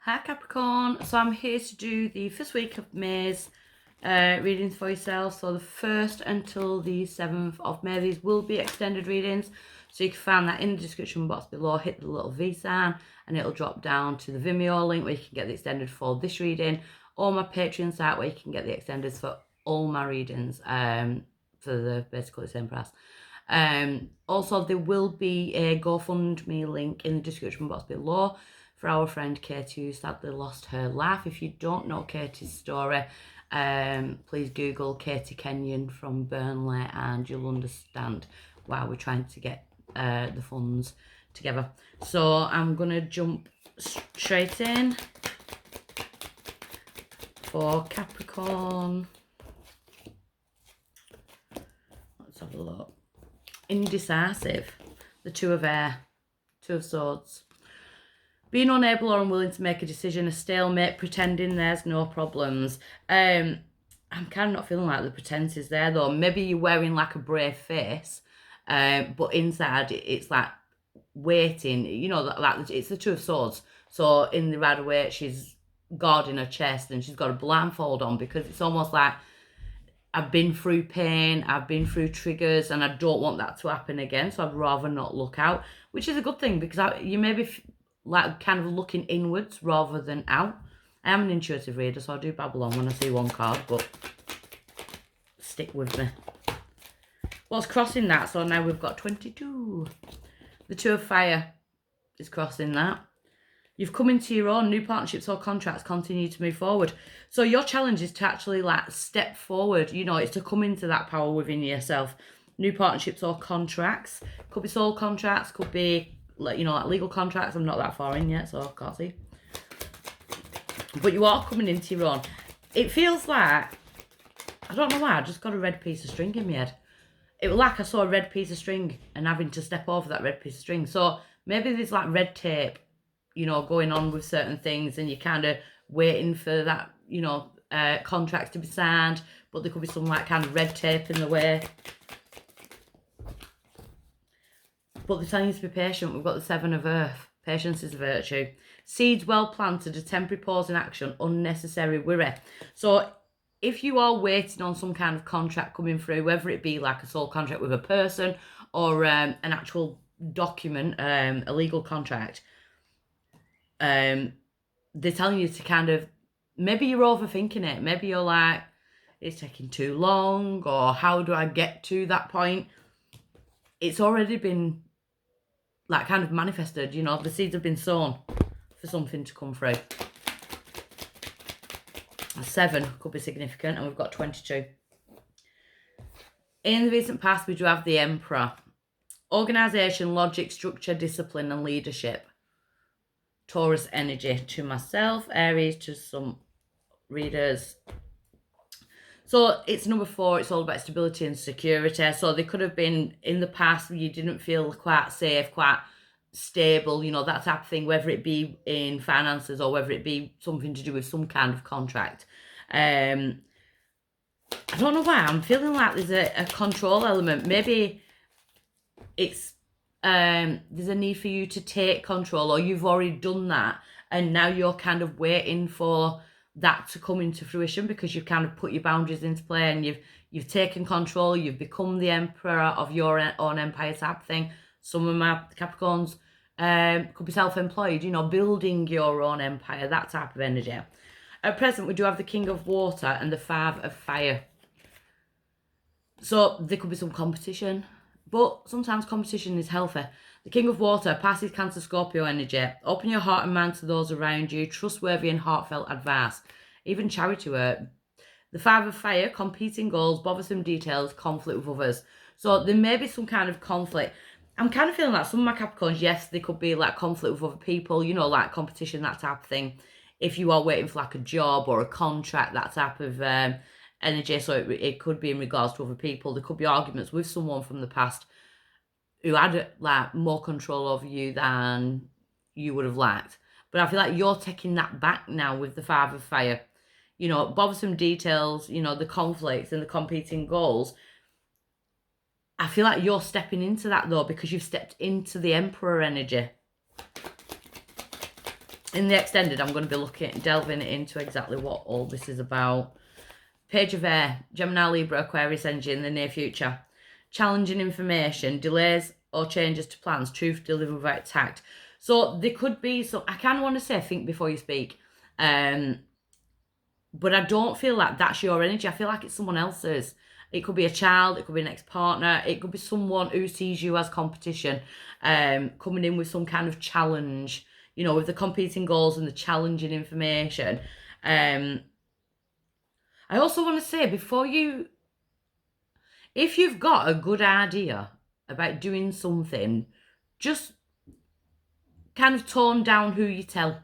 Hi Capricorn, so I'm here to do the first week of May's readings for yourself. So the 1st until the 7th of May, these will be extended readings. So you can find that in the description box below, hit the little V sign and it'll drop down to the Vimeo link where you can get the extended for this reading, or my Patreon site where you can get the extendeds for all my readings for the basically the same price. Also, there will be a GoFundMe link in the description box below for our friend Katie, who sadly lost her life. If you don't know Katie's story, please Google Katie Kenyon from Burnley and you'll understand why we're trying to get the funds together. So I'm going to jump straight in for Capricorn. Let's have a look. Indecisive, the Two of Air, Two of Swords. Being unable or unwilling to make a decision, a stalemate, pretending there's no problems. I'm kind of not feeling like the pretense is there though. Maybe you're wearing like a brave face, but inside it's like waiting. You know, that it's the Two of Swords. So in the Rider-Waite, she's guarding her chest and she's got a blindfold on because it's almost like, I've been through pain, I've been through triggers, and I don't want that to happen again. So I'd rather not look out, which is a good thing because you may be like kind of looking inwards rather than out. I am an intuitive reader, so I do babble on when I see one card, but stick with me. What's crossing that? So now we've got 22. The Two of Fire is crossing that. You've come into your own. New partnerships or contracts continue to move forward. So your challenge is to actually like step forward. You know, it's to come into that power within yourself. New partnerships or contracts. Could be soul contracts. Could be like, you know, like legal contracts. I'm not that far in yet, so I can't see. But you are coming into your own. It feels like, I don't know why, I just got a red piece of string in my head. It was like I saw a red piece of string and having to step over that red piece of string. So maybe there's like red tape, you know, going on with certain things and you're kind of waiting for that, you know, contracts to be signed, but there could be some like kind of red tape in the way. But they're telling you to be patient. We've got the Seven of Earth. Patience is a virtue. Seeds well planted, a temporary pause in action, unnecessary worry. So if you are waiting on some kind of contract coming through, whether it be like a soul contract with a person or an actual document, a legal contract, they're telling you to kind of, maybe you're overthinking it. Maybe you're like, it's taking too long, or how do I get to that point? It's already been like kind of manifested, you know, the seeds have been sown for something to come through. A 7 could be significant, and we've got 22. In the recent past, we do have the Emperor. Organisation, logic, structure, discipline, and leadership. Taurus energy to myself, Aries to some readers. So it's number 4, it's all about stability and security. So they could have been in the past you didn't feel quite safe, quite stable, you know, that type of thing, whether it be in finances or whether it be something to do with some kind of contract. I don't know why, I'm feeling like there's a control element. Maybe it's there's a need for you to take control, or you've already done that and now you're kind of waiting for that to come into fruition because you've kind of put your boundaries into play and you've taken control, you've become the emperor of your own empire type thing. Some of my Capricorns could be self-employed, you know, building your own empire, that type of energy. At present, we do have the King of Water and the Five of Fire. So there could be some competition, but sometimes competition is healthy. The King of Water, Pisces, Cancer, Scorpio energy. Open your heart and mind to those around you. Trustworthy and heartfelt advice. Even charity work. The Five of Fire, competing goals, bothersome details, conflict with others. So there may be some kind of conflict. I'm kind of feeling like some of my Capricorns, yes, they could be like conflict with other people, you know, like competition, that type of thing. If you are waiting for like a job or a contract, that type of energy. So it could be in regards to other people. There could be arguments with someone from the past who had like more control over you than you would have liked. But I feel like you're taking that back now with the Five of Fire. You know, bothersome details, you know, the conflicts and the competing goals. I feel like you're stepping into that though, because you've stepped into the Emperor energy. In the extended, I'm going to be delving into exactly what all this is about. Page of Air, Gemini, Libra, Aquarius energy in the near future. Challenging information, delays or changes to plans, truth delivered without tact. So there could be some, I kind of want to say think before you speak. But I don't feel like that's your energy. I feel like it's someone else's. It could be a child, it could be an ex-partner, it could be someone who sees you as competition, coming in with some kind of challenge, you know, with the competing goals and the challenging information. I also want to say, if you've got a good idea about doing something, just kind of tone down who you tell.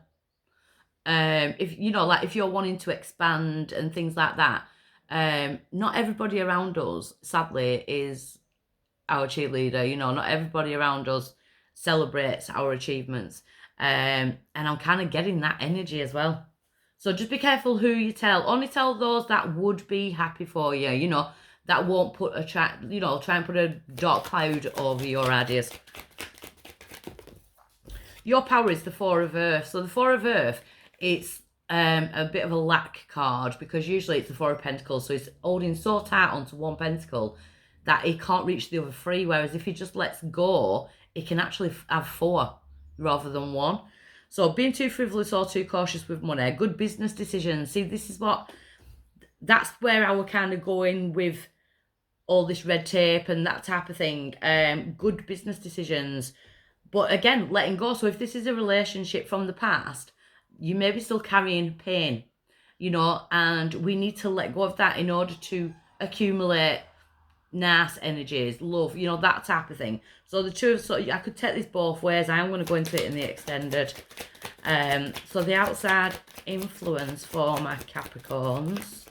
If you know, like if you're wanting to expand and things like that, not everybody around us, sadly, is our cheerleader. You know, not everybody around us celebrates our achievements. And I'm kind of getting that energy as well. So just be careful who you tell. Only tell those that would be happy for you, you know, that won't put try and put a dark cloud over your ideas. Your power is the Four of Earth. So the Four of Earth, it's a bit of a lack card, because usually it's the Four of Pentacles. So it's holding so tight onto one pentacle that it can't reach the other three. Whereas if he just lets go, it can actually have four rather than one. So being too frivolous or too cautious with money, good business decisions. See, that's where I was kind of going with all this red tape and that type of thing. Good business decisions. But again, letting go. So if this is a relationship from the past, you may be still carrying pain, you know, and we need to let go of that in order to accumulate nice energies, love, you know, that type of thing. So the two of, so I could take this both ways. I am going to go into it in the extended. So the outside influence for my Capricorns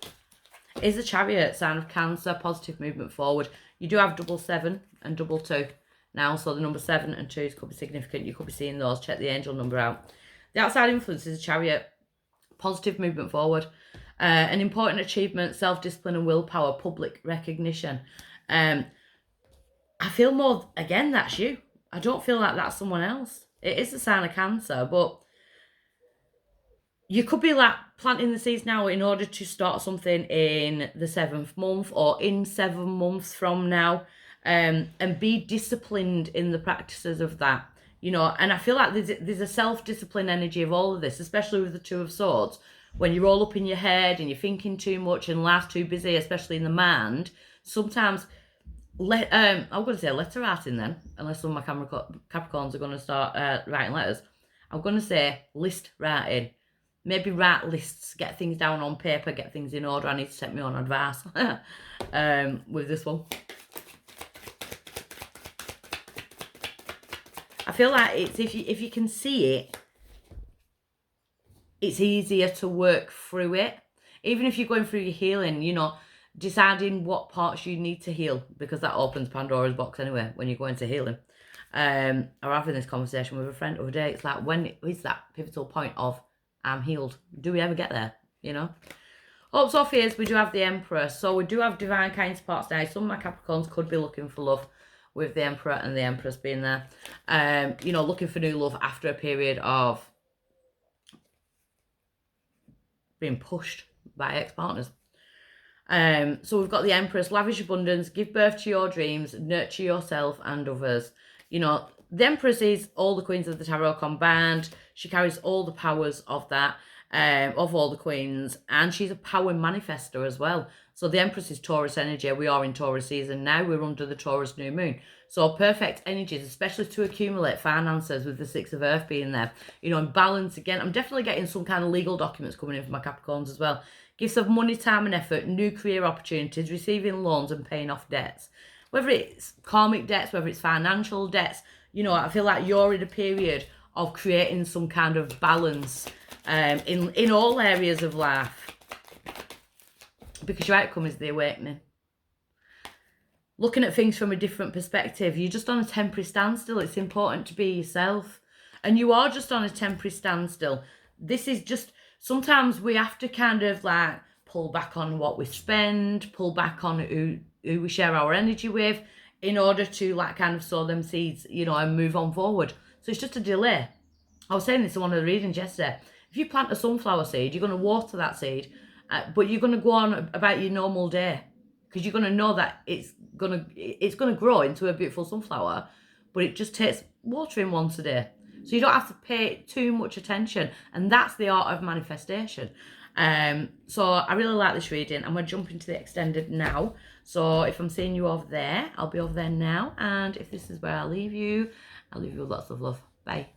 is the Chariot, sign of Cancer, positive movement forward. You do have 7 and 2 now, so the number 7 and 2 could be significant. You could be seeing those. Check the angel number out. The outside influence is a Chariot, positive movement forward, an important achievement, self-discipline and willpower, public recognition. I feel more, again, that's you. I don't feel like that's someone else. It is a sign of Cancer, but you could be like planting the seeds now in order to start something in the 7th month or in 7 months from now, and be disciplined in the practices of that, you know. And I feel like there's a self-discipline energy of all of this, especially with the Two of Swords. When you're all up in your head and you're thinking too much and life's too busy, especially in the mind, sometimes I'm going to say letter writing then, unless some of my Capricorns are going to start writing letters. I'm going to say list writing. Maybe write lists, get things down on paper, get things in order. I need to take my own advice with this one. I feel like it's if you can see it, it's easier to work through it. Even if you're going through your healing, you know, deciding what parts you need to heal, because that opens Pandora's box anyway when you go into healing. Or having this conversation with a friend the other day, it's like, when is that pivotal point of I'm healed? Do we ever get there, you know? Hopes or fears, we do have the Empress. So we do have divine counterparts now. Some of my Capricorns could be looking for love with the Emperor and the Empress being there. You know, looking for new love after a period of being pushed by ex-partners. So we've got the Empress, lavish abundance, give birth to your dreams, nurture yourself and others. You know, the Empress is all the queens of the tarot combined. She carries all the powers of that, of all the queens, and she's a power manifester as well. So the Empress is Taurus energy. We are in Taurus season now. We're under the Taurus new moon. So perfect energies, especially to accumulate finances with the 6 of Earth being there. You know, and balance again. I'm definitely getting some kind of legal documents coming in for my Capricorns as well. Gifts of money, time and effort, new career opportunities, receiving loans and paying off debts. Whether it's karmic debts, whether it's financial debts, you know, I feel like you're in a period of creating some kind of balance in all areas of life. Because your outcome is the awakening. Looking at things from a different perspective. You're just on a temporary standstill. It's important to be yourself. And you are just on a temporary standstill. This is just, sometimes we have to kind of like pull back on what we spend, pull back on who we share our energy with, in order to like kind of sow them seeds, you know, and move on forward. So it's just a delay. I was saying this in one of the readings yesterday. If you plant a sunflower seed, you're going to water that seed, but you're going to go on about your normal day because you're going to know that it's going to grow into a beautiful sunflower, but it just takes watering once a day. So you don't have to pay too much attention, and that's the art of manifestation. So I really like this reading. I'm going to jump into the extended now. So if I'm seeing you over there, I'll be over there now. And if this is where I leave you with lots of love. Bye.